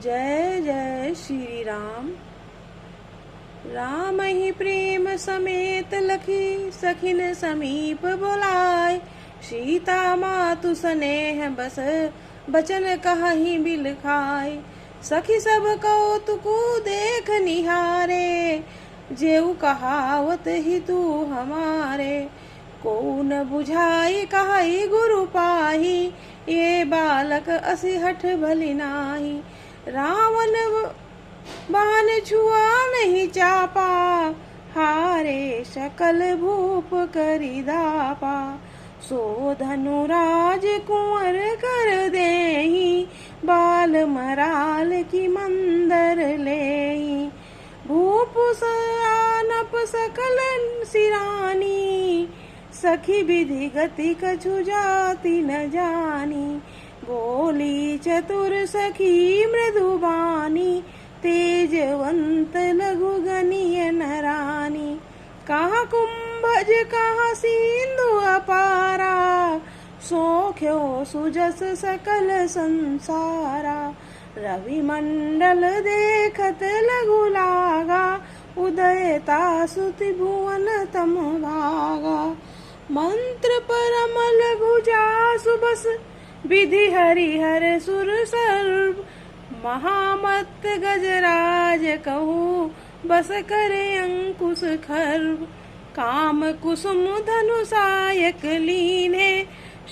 जय जय श्री राम। राम ही प्रेम समेत लखी सखिन समीप बुलाए। सीता मातु स्नेह बस बचन कहहि बिल खाए। सखी सब कौतुकु देख निहारे। जेऊ कहावत ही तू हमारे। को न बुझाई कहई गुरु पाही। ये बालक असि हठ भली नाही। रावण बाण छुआ नहीं चापा। हारे सकल भूप करि दापा। सो धनुराज कुंवर कर देहि। बाल मराल की मंदर लेहि। भूप आनप सकल सिरानी। सखी विधि गति कछु जाति न जानी। बोली चतुर सखी मृदुबानी। तेजवंत लघु गनीय नरानी। कहाँ कुंभज कहाँ सिंधु अपारा। सोख्यो सुजस सकल संसारा। रवि मंडल देखत लघु लागा। उदयता सुति भुवन तम भागा। मंत्र परम लघु जासु बस। विधि हरिहर सुर सर्व। महामत गजराज कहूँ बस करे अंकुश खर्व। काम कुसुम धनुषायक लीने।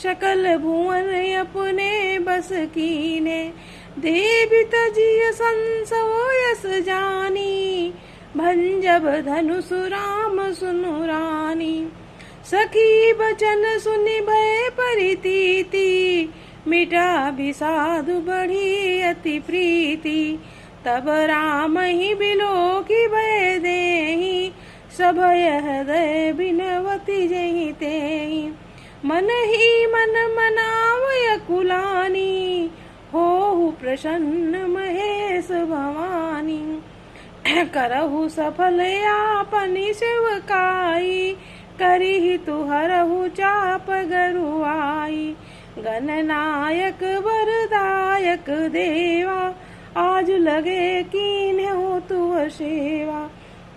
सकल भुवन अपने बस कीने। देवी तजिय संसव यस जानी। भंजब धनुष राम सुनु रानी। सखी बचन सुनि भय परितीति। मिटा विषाद बढ़ी अति प्रीति। तब राम ही बिलो की भय देहि। सभय हृदय बिनवती जहि तेहि। मन ही मन मनावय कुलानी। होहु प्रसन्न महेश भवानी। करहु सफल आपनि सेवकाई। करिहि तुहरहु चाप गरुआई। गणनायक वरदायक देवा। आज लगे कीन्हु तुअ सेवा।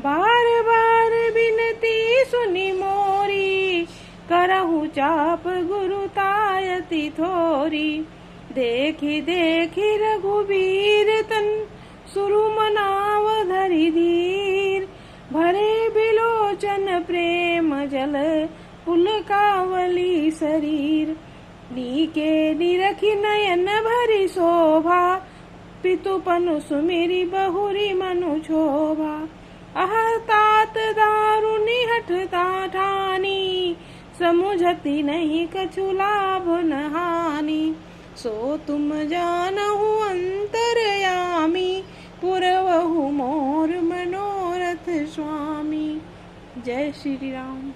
बार बार बिनती सुनि मोरी। करहु चाप गुरु तायति थोरी। देखी देखी रघुबीर तन। सुरु मनाव धरि धीर। भरे बिलोचन प्रेम जल। पुलकावली शरीर। नीके निरखी नयन भरी शोभा। पितु पनु सुमिरि बहुरी मनु क्षोभा। अह तात दारुनि हठता ठानी। समुझति नहीं कछु लाभ न हानि। सो तुम जानहु अंतरयामी। पुरवहु मोर मनोरथ स्वामी। जय श्री राम।